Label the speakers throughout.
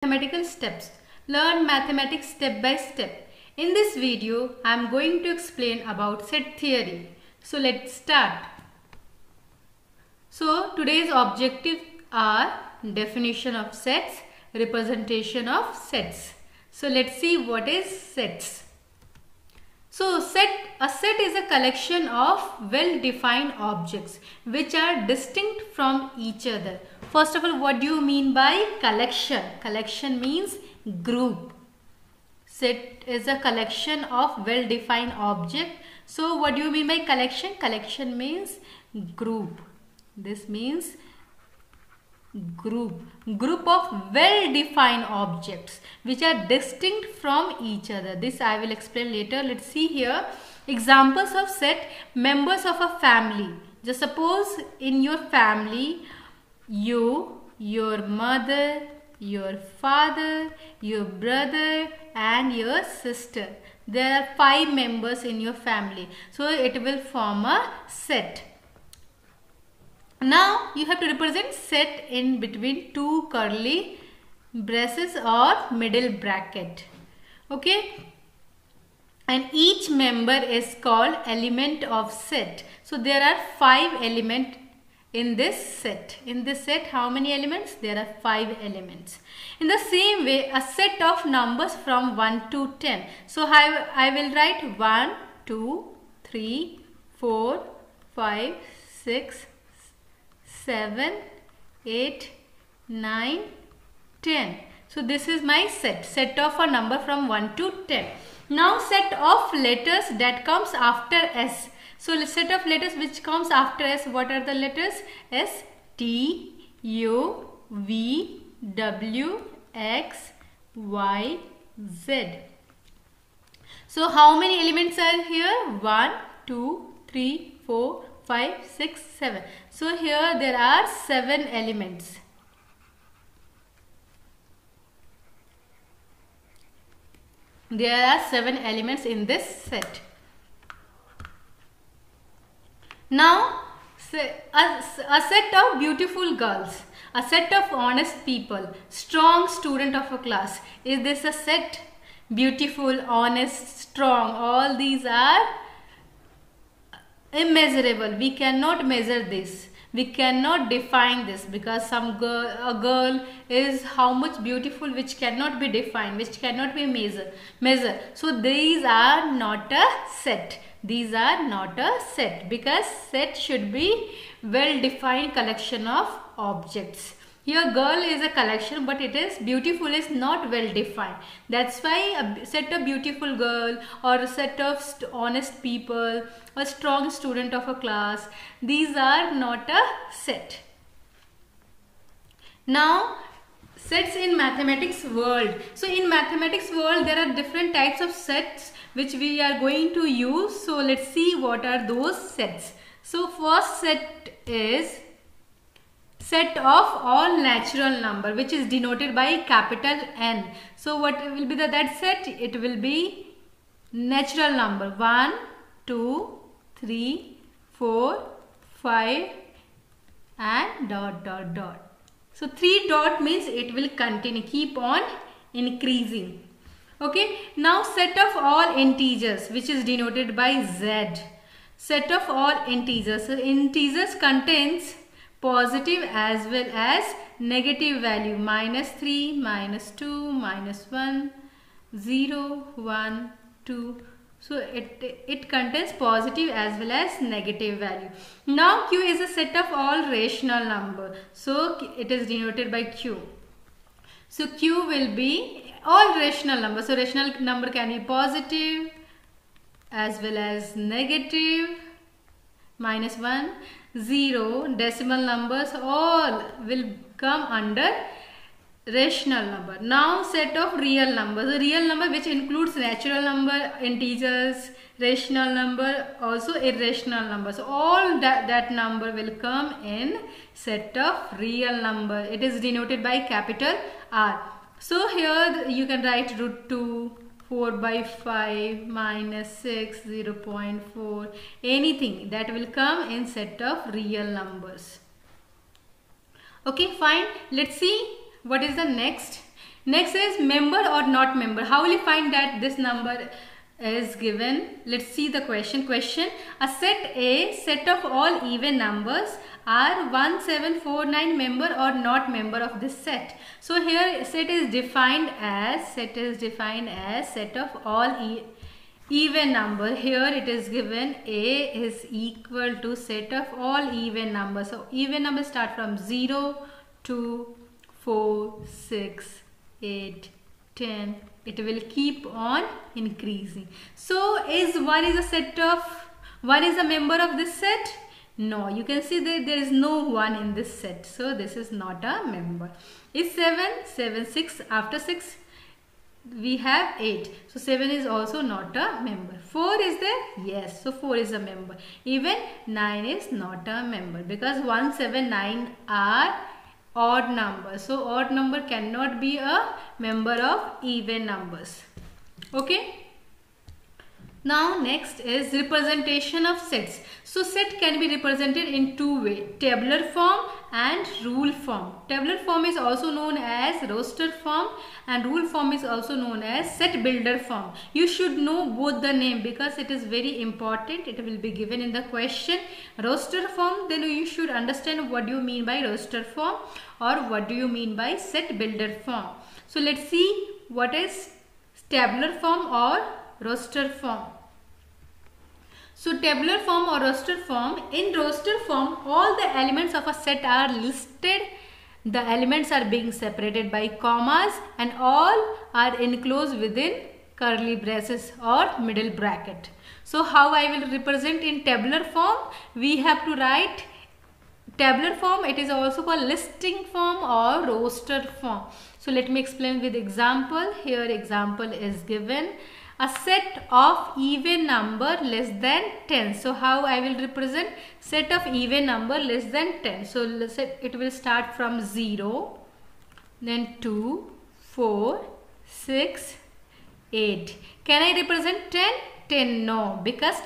Speaker 1: Mathematical steps. Learn mathematics step by step. In this video, I am going to explain about set theory. So let's start. So today's objectives are definition of sets, representation of sets. So let's see what is sets. So a set is a collection of well-defined objects which are distinct from each other. First of all, what do you mean by collection? Collection means group. Set is a collection of well-defined objects. So what do you mean by collection? Collection means group. This means group of well-defined objects which are distinct from each other. This I will explain later. Let's see here examples of set. Members of a family. Just suppose in your family, you, your mother, your father, your brother and your sister. There are 5 members in your family. So it will form a set. Now you have to represent set in between 2 curly braces or middle bracket. Okay. And each member is called element of set. So there are 5 elements in this set. In this set, how many elements? There are 5 elements. In the same way, a set of numbers from 1 to 10. So I will write 1, 2, 3, 4, 5, 6, 7, 8, 9, 10. So this is my set of a number from 1 to 10. Now set of letters that comes after S. So set of letters which comes after S, what are the letters? S, T, U, V, W, X, Y, Z. So how many elements are here? 1, 2, 3, 4, 5, 6, 7. So here there are 7 elements. There are 7 elements in this set. Now a set of beautiful girls, a set of honest people, strong student of a class. Is this a set? Beautiful, honest, strong, all these are immeasurable. We cannot measure this. We cannot define this because a girl is how much beautiful which cannot be defined, which cannot be measured. So these are not a set. These are not a set because set should be well-defined collection of objects. Here girl is a collection, but it is beautiful is not well defined. That's why a set of beautiful girl or a set of honest people, a strong student of a class, these are not a set. Now sets in mathematics world. So in mathematics world there are different types of sets which we are going to use. So let's see what are those sets. So first set is set of all natural number which is denoted by capital N. So what will be that set? It will be natural number 1, 2, 3, 4, 5 and dot dot dot. So 3 dot means it will continue, keep on increasing. Okay. Now set of all integers which is denoted by Z. Set of all integers. So integers contains positive as well as negative value, -3, -2, -1, 0, 1, 2. So it contains positive as well as negative value. Now Q is a set of all rational number. So it is denoted by Q. So Q will be all rational numbers. So rational number can be positive as well as negative, -1, 0, decimal numbers, all will come under rational number. Now set of real numbers. The real number which includes natural number, integers, rational number, also irrational number. So all that number will come in set of real number. It is denoted by capital R. So here you can write √2, 4 by 5, -6, 0.4, anything that will come in set of real numbers. Okay, fine. Let's see what is the next. Next is member or not member. How will you find that this number is given? Let's see the question. A set A, set of all even numbers, are 1749 member or not member of this set. So here set is defined as set of all even number. Here it is given A is equal to set of all even numbers. So even numbers start from 0, 2, 4, 6, 8, 10. It will keep on increasing. So is 1 is a member of this set? No, you can see that there is no 1 in this set. So this is not a member. Is 7, 6, after 6 we have 8. So 7 is also not a member. 4 is there? Yes. So 4 is a member. Even 9 is not a member because 1, 7, 9 are odd numbers. So odd number cannot be a member of even numbers. Okay. Now next is representation of sets. So set can be represented in two ways, tabular form and rule form. Tabular form is also known as roster form and rule form is also known as set builder form. You should know both the name because it is very important. It will be given in the question. Roster form, then you should understand what do you mean by roster form or what do you mean by set builder form. So let's see what is tabular form or roster form. So tabular form or roster form, in roster form all the elements of a set are listed. The elements are being separated by commas and all are enclosed within curly braces or middle bracket. So how I will represent in tabular form? We have to write tabular form. It is also called listing form or roster form. So let me explain with example. Here example is given. A set of even number less than 10. So how I will represent set of even number less than 10. So let's say it will start from 0, then 2, 4, 6, 8. Can I represent 10? 10 no, because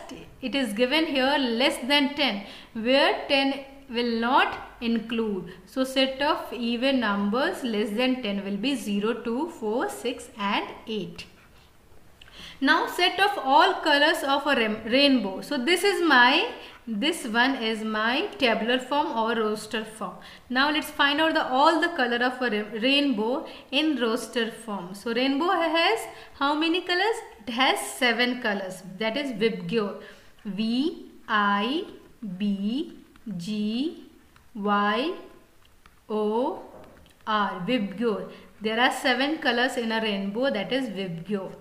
Speaker 1: it is given here less than 10 where 10 will not include. So set of even numbers less than 10 will be 0, 2, 4, 6 and 8. Now set of all colors of a rainbow. So this one is my tabular form or roster form. Now let's find out all the color of a rainbow in roster form. So rainbow has how many colors? It has 7 colors. That is VIBGYOR. V I B G Y O R. VIBGYOR. There are 7 colors in a rainbow. That is VIBGYOR.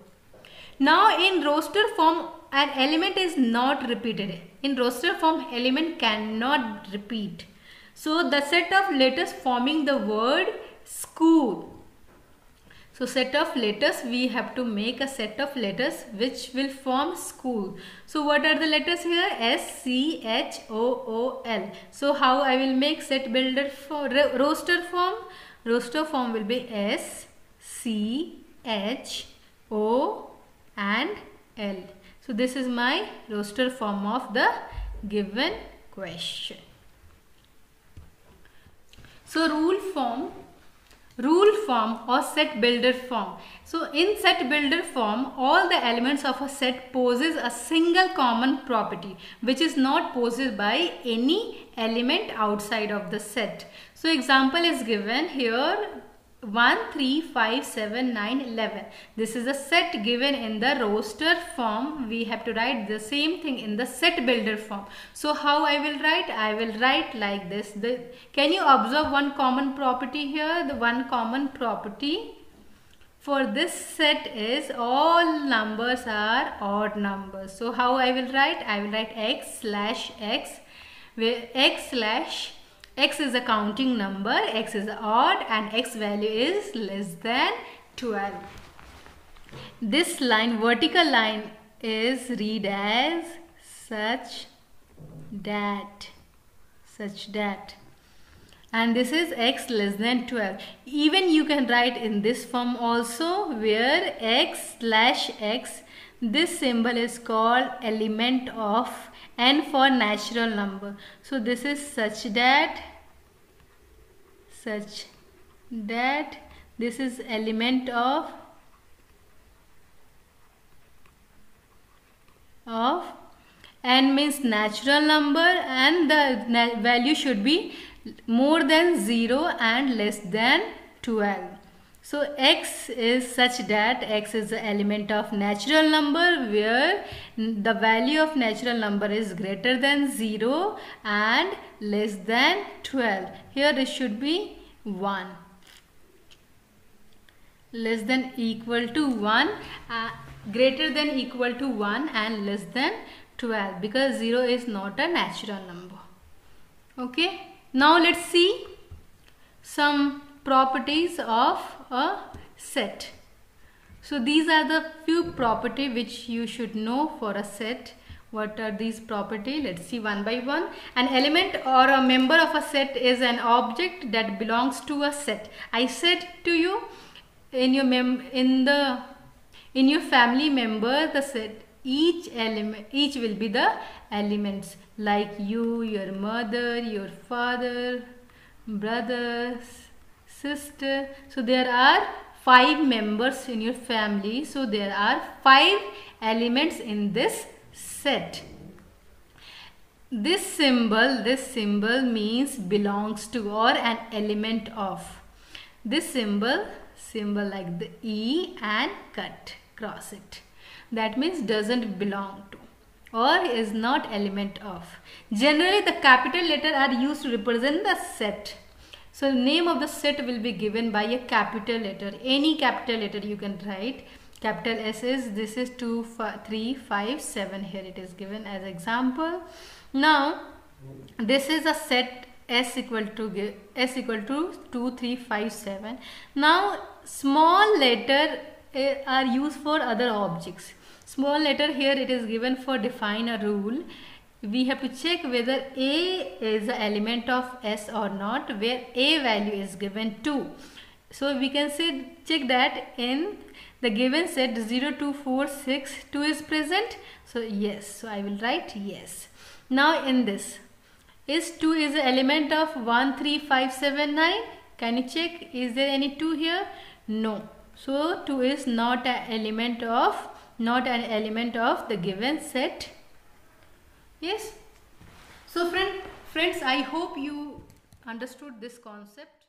Speaker 1: Now in roster form an element is not repeated. In roster form element cannot repeat. So the set of letters forming the word school. So set of letters, we have to make a set of letters which will form school. So what are the letters here? S, C, H, O, O, L. So how I will make set builder for roster form? Roster form will be S, C, H, O, and L. So this is my roster form of the given question. So rule form or set builder form. So in set builder form all the elements of a set possess a single common property which is not possessed by any element outside of the set. So example is given here 1, 3, 5, 7, 9, 11. This is a set given in the roster form. We have to write the same thing in the set builder form. So how I will write? I will write like this. Can you observe one common property here? The one common property for this set is all numbers are odd numbers. So how I will write? I will write x slash x where x is a counting number, x is odd and x value is less than 12. This line, vertical line is read as such that, and this is x less than 12. Even you can write in this form also where x slash x, this symbol is called element of n for natural number. So this is such that this this is element of n means natural number, and the value should be more than 0 and less than 12. So x is such that x is the element of natural number where the value of natural number is greater than 0 and less than 12. Here it should be 1. Less than equal to 1, greater than equal to 1 and less than 12, because 0 is not a natural number. Okay, now let's see some properties of a set. So these are the few properties which you should know for a set. What are these properties? Let's see one by one. An element or a member of a set is an object that belongs to a set. I said to you, in your family member, the set, each will be the elements, like you, your mother, your father, brother, sister. So there are 5 members in your family. So there are 5 elements in this set. This symbol means belongs to or an element of. This symbol like the E and cut cross it. That means doesn't belong to or is not element of. Generally the capital letter are used to represent the set. So name of the set will be given by a capital letter. Any capital letter you can write. Capital S is, this is 2, 3, 5, 7. Here it is given as example. Now this is a set S equal to 2, 3, 5, 7. Now small letter are used for other objects. Small letter here it is given for define a rule. We have to check whether A is the element of S or not, where A value is given 2. So we can say check that in the given set 0, 2, 4, 6, 2 is present. So yes, so I will write yes. Now in this, is 2 is the element of 1, 3, 5, 7, 9? Can you check? Is there any 2 here? No. So 2 is not an element of the given set. Yes. So friends, I hope you understood this concept.